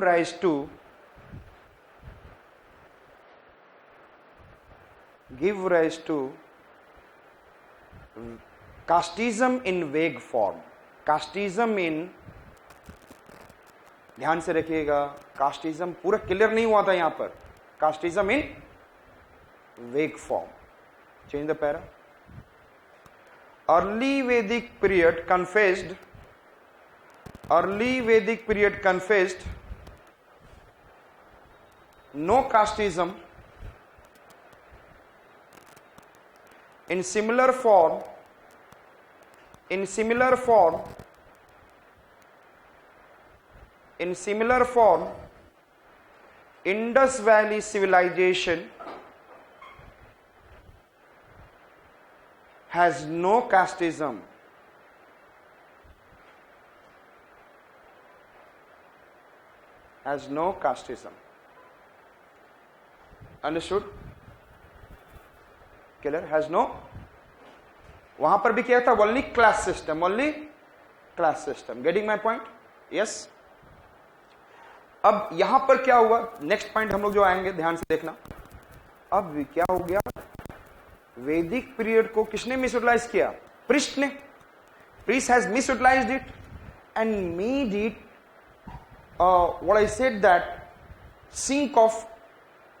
rise to casteism in vague form. Casteism in, ध्यान से रखिएगा, कास्टिज्म पूरा क्लियर नहीं हुआ था यहां पर. कास्टिज्म इन वेग form. Change the para. Early वैदिक period confessed no casteism. In similar form, Indus Valley civilization has no casteism. Understood? Clear? Has no. वहां पर भी क्या था? only class system. Getting my point? Yes. अब यहां पर क्या हुआ? नेक्स्ट पॉइंट हम लोग जो आएंगे, ध्यान से देखना. अब क्या हो गया? वैदिक पीरियड को किसने मिसयूटिलाइज किया? प्रीस्ट ने. Priest has misutilised it and made it what I said that sink of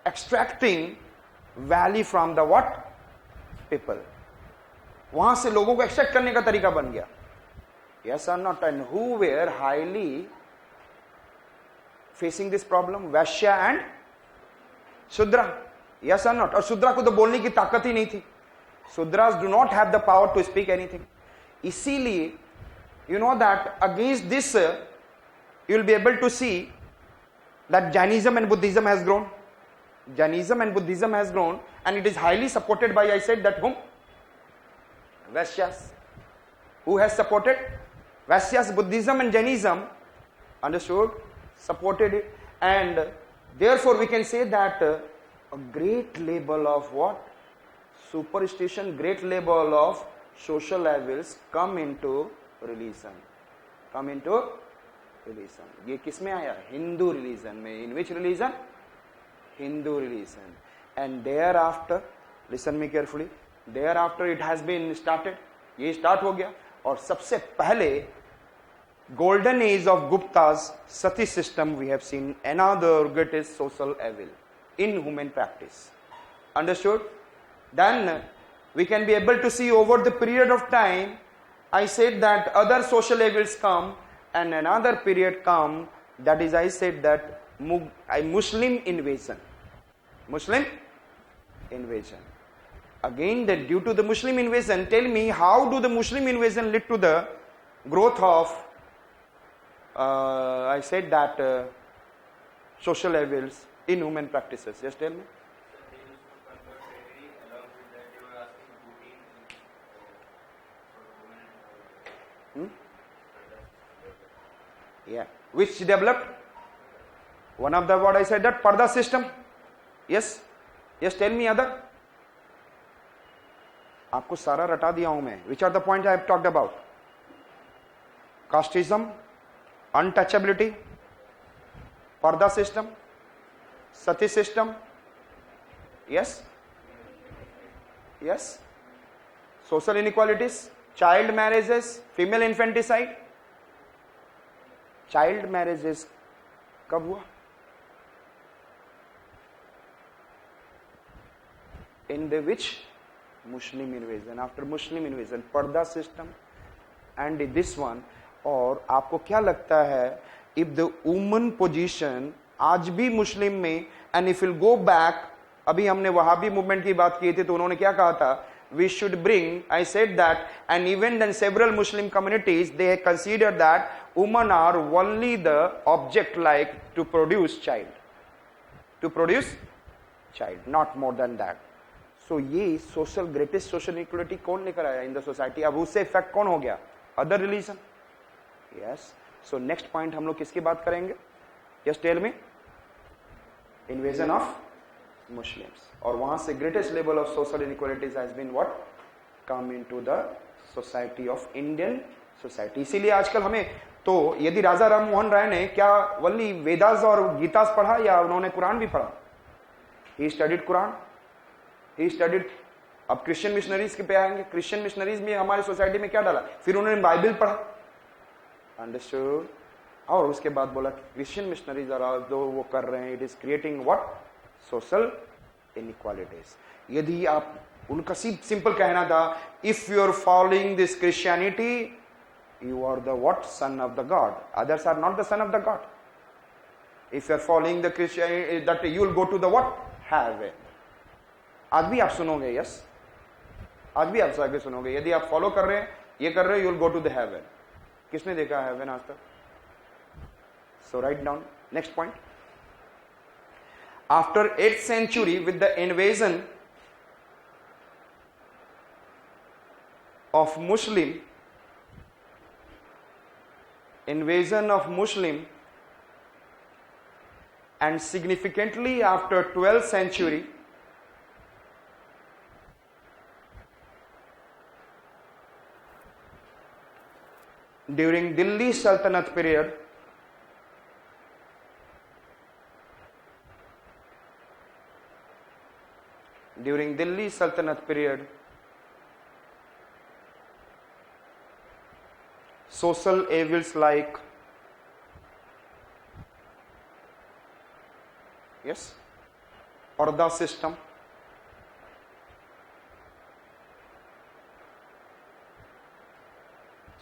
extracting value from the what? People. वहां से लोगों को एक्सट्रैक्ट करने का तरीका बन गया. Yes or not? And who were highly facing this problem? Vysya and शूद्रा. Yes or not? और शूद्रा को तो बोलने की ताकत ही नहीं थी. Sudras do not have the power to speak anything. इसीलिए you know that against this you will be able to see that Jainism and Buddhism has grown. And it is highly supported by, I said that whom? Vaishyas. Who has supported? Vaishyas, Buddhism and Jainism. Understood? Supported it. And therefore we can say that a great label of what? Superstition, great label of social evils come into religion. ये किस में आया? Hindu religion में. In which religion? Hindu religion. And thereafter, listen me carefully, thereafter it has been started. ये start हो गया. और सबसे पहले golden age of Gupta's sati system we have seen another greatest social evil in human practice. Understood? Then we can be able to see over the period of time, I said that other social evils come and another period come, that is I said that Muslim invasion. Again, that due to the Muslim invasion, tell me how do the Muslim invasion lead to the growth of I said that social evils in human practices. Just tell me. Yeah. Which developed? One of the what I said that Parda system. Yes. Yes. Tell me other. आपको सारा रटा दिया हूं मैं. Which are the points I have talked about? Casteism, untouchability, Parda system, Sati system. Yes. Yes. Social inequalities, child marriages, female infanticide. Child marriages कब हुआ? In the which? Muslim invasion. After Muslim invasion, पर्दा system and this one. और आपको क्या लगता है, if the woman position आज भी मुस्लिम में, and if will go back, अभी हमने वहाबी मूवमेंट की बात की थी तो उन्होंने क्या कहा था? We should bring, I said that, and even then several Muslim communities, they consider that women are only the object like to produce child, not more than that. So ये social greatest social inequality कौन लेकर आया in the society? अब उससे effect कौन हो गया? Other religion. Yes. So next point हम लोग किसकी बात करेंगे? Just tell me. Invasion of Muslims. और वहां से greatest level of social inequalities has been what? Come into the society of Indian society. इसीलिए आजकल हमें तो यदि राजा राम मोहन राय ने क्या वल्ली वेदास और गीतास पढ़ा या उन्होंने कुरान भी पढ़ा? He studied Quran, he studied. अब क्रिश्चियन मिशनरीज के पे आएंगे, क्रिश्चियन मिशनरीज में हमारी सोसाइटी में क्या डाला? फिर उन्होंने बाइबल पढ़ा, अंडरस्टूड, और उसके बाद बोला क्रिश्चियन मिशनरीज और जो वो कर रहे हैं, it is creating what? Social inequalities. यदि आप उनका सिंपल कहना था, if you are following this Christianity you are the what? Son of the God. Others are not the son of the God. If you are following the Christianity, that you will go to the what? Heaven. आज भी आप सुनोगे, yes? आज भी आप आगे सुनोगे, यदि आप फॉलो कर रहे हैं, ये कर रहे हैं, you will go to the heaven. किसने देखा heaven आज तक? So write down. Next point. After 8th century, with the invasion of Muslim and significantly after 12th century during Delhi Sultanate period, social evils like, yes, parda system,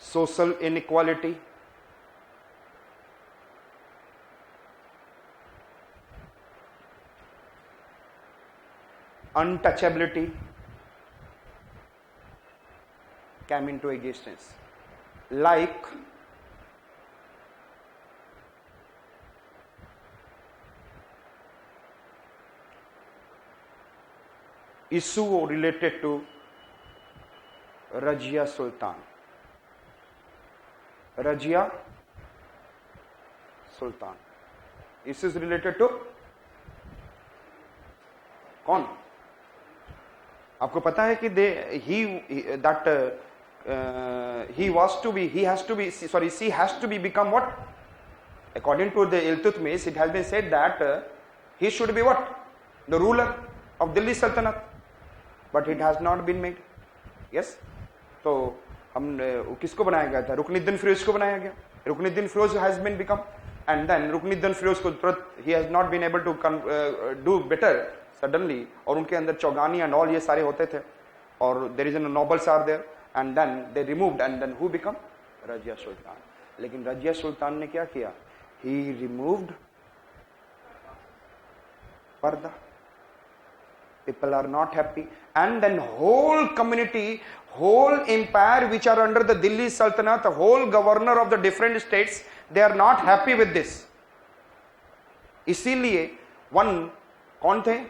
social inequality, untouchability came into existence. Like issue related to Rajia Sultan. Rajia Sultan. Issues related to कौन? आपको पता है कि she has to be become what? According to the Iltutmish, it has been said that he should be what? The ruler of Delhi Sultanate. But it has not been made. Yes? तो हम किसको बनाया गया था? रुकनुद्दीन फिरोज को बनाया गया. Ruknuddin Firoz has been become, and then Ruknuddin Firoz को तुरंत he has not been able to do better suddenly, और उनके अंदर चौगानी and all ये सारे होते थे, और there is a nobles are there, and then they removed, and then who become? Rajia Sultan. लेकिन रजिया सुल्तान ने क्या किया? He removed पर्दा. People are not happy, and then whole community, whole empire which are under the Delhi Sultanate, the whole governor of the different states, they are not happy with this. इसीलिए one कौन थे?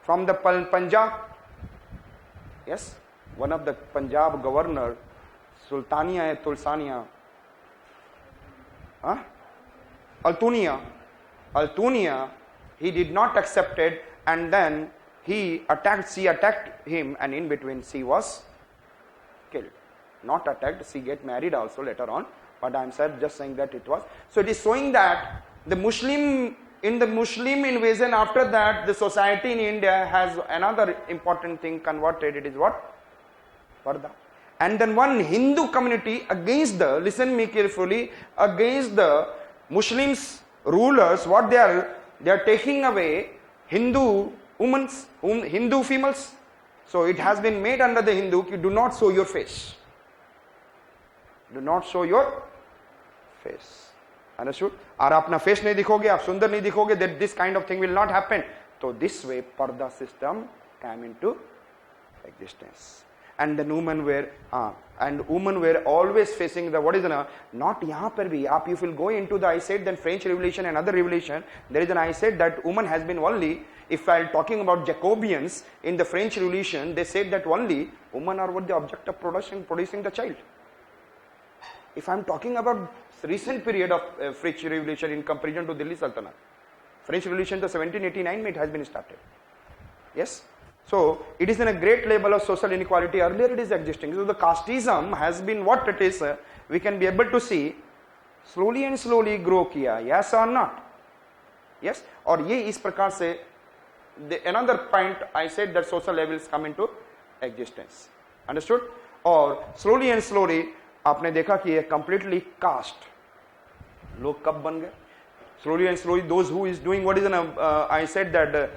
From the Punjab, yes, one of the Punjab governor, Sultania Tulsania, Altunia, he did not accept it, and then she attacked him, and in between she was killed. Not attacked, she get married also later on, but I am just saying that it was. So it is showing that in the Muslim invasion, after that the society in India has another important thing converted. It is what? Parda. And then one Hindu community against listen me carefully, against the Muslims rulers, what they are taking away Hindu women, Hindu females. So it has been made under the Hindu, you do not show your face. Do not show your face. Understood? और अपना face नहीं दिखोगे, आप सुंदर नहीं दिखोगे, that this kind of thing will not happen. So this way parda system came into existence. And the women were always facing the, what is the, not यहाँ पर भी, आप if you will go into the, I said then French Revolution and other revolution, there is an, I said that woman has been only, if I am talking about Jacobians in the French Revolution, they said that only women are what the object of producing the child. If I am talking about recent period of French Revolution in comparison to Delhi Sultanate, French Revolution to 1789 it has been started. Yes? So it is in a great level of social inequality. Earlier it is existing. So the casteism has been what it is. We can be able to see slowly and slowly grow किया, yes और not? Yes. और ये इस प्रकार से another point I said that social levels come into existence. Understood? और slowly and slowly आपने देखा कि ये completely caste लोग कब बन गए? Slowly and slowly those who is doing what is I said that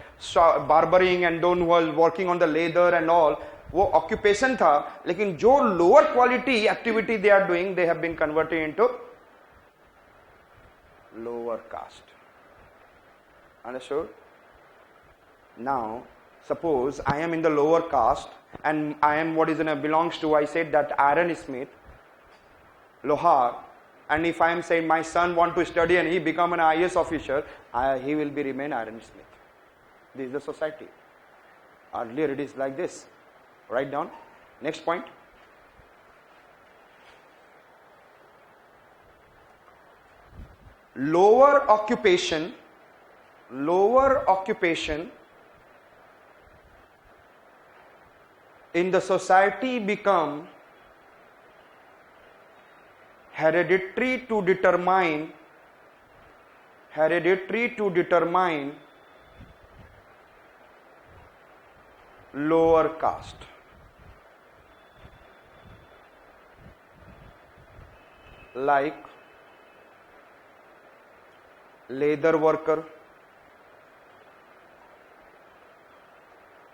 barbering and those who was working on the leather and all, वो occupation था, लेकिन जो lower quality activity they are doing, they have been converted into lower caste. Understood? Now, suppose I am in the lower caste and I am what is belongs to, I said that iron smith, lohar, and if I am saying my son want to study and he become an IAS officer, he will be remain iron smith. This is the society. Earlier it is like this. Write down. Next point. Lower occupation in the society become hereditary to determine lower caste. Like leather worker,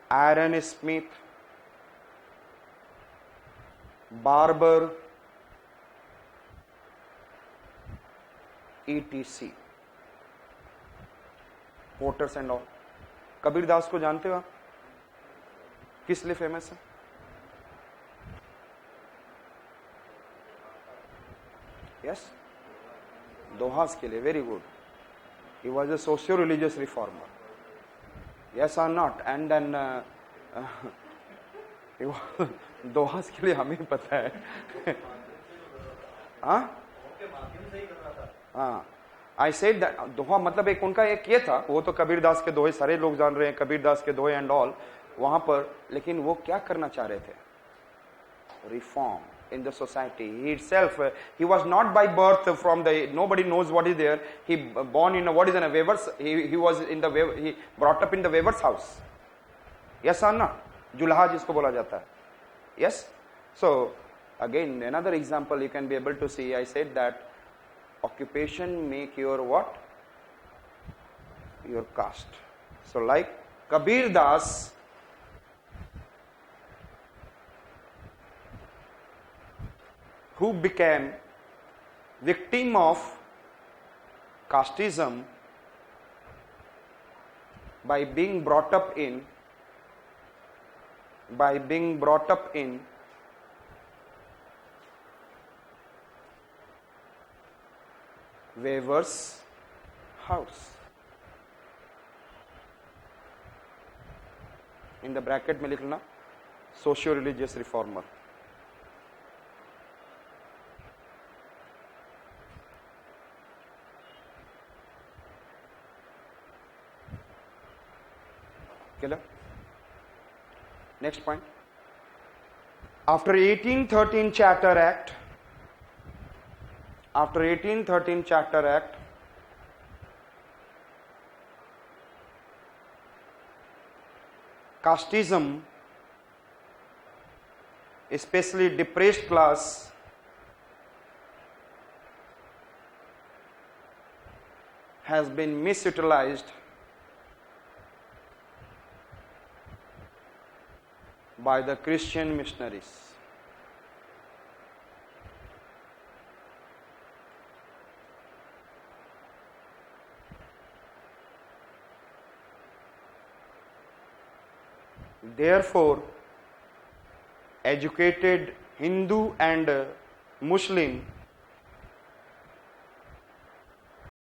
iron smith, barber, etc. Porters and all. Kabir Das को जानते हो आप? किस लिए famous है? Yes, दोहास के लिए. Very good. He was a socio religious reformer. Yes और नॉट? एंड देन दोहास के लिए हमें पता है. हाँ, आई सेड दैट दोहा मतलब एक उनका एक ये था, वो तो कबीरदास के दोहे सारे लोग जान रहे हैं, कबीरदास के दोहे एंड ऑल वहां पर. लेकिन वो क्या करना चाह रहे थे? Reform in the society. He itself, he was not by birth from the, nobody knows what is there. He born in a, what is in a weaver's, he was in the, he brought up in the weaver's house. Yes or no? जुल्हा जिसको बोला जाता है. Yes? So, again, another example you can be able to see, I said that occupation make your what? Your caste. So, like Kabir Das, who became victim of casteism by being brought up in weaver's house. In the bracket में लिखना socio religious reformer. Next point. After 1813 Charter Act, casteism, especially depressed class, has been misutilized by the Christian missionaries. Therefore, educated Hindu and Muslim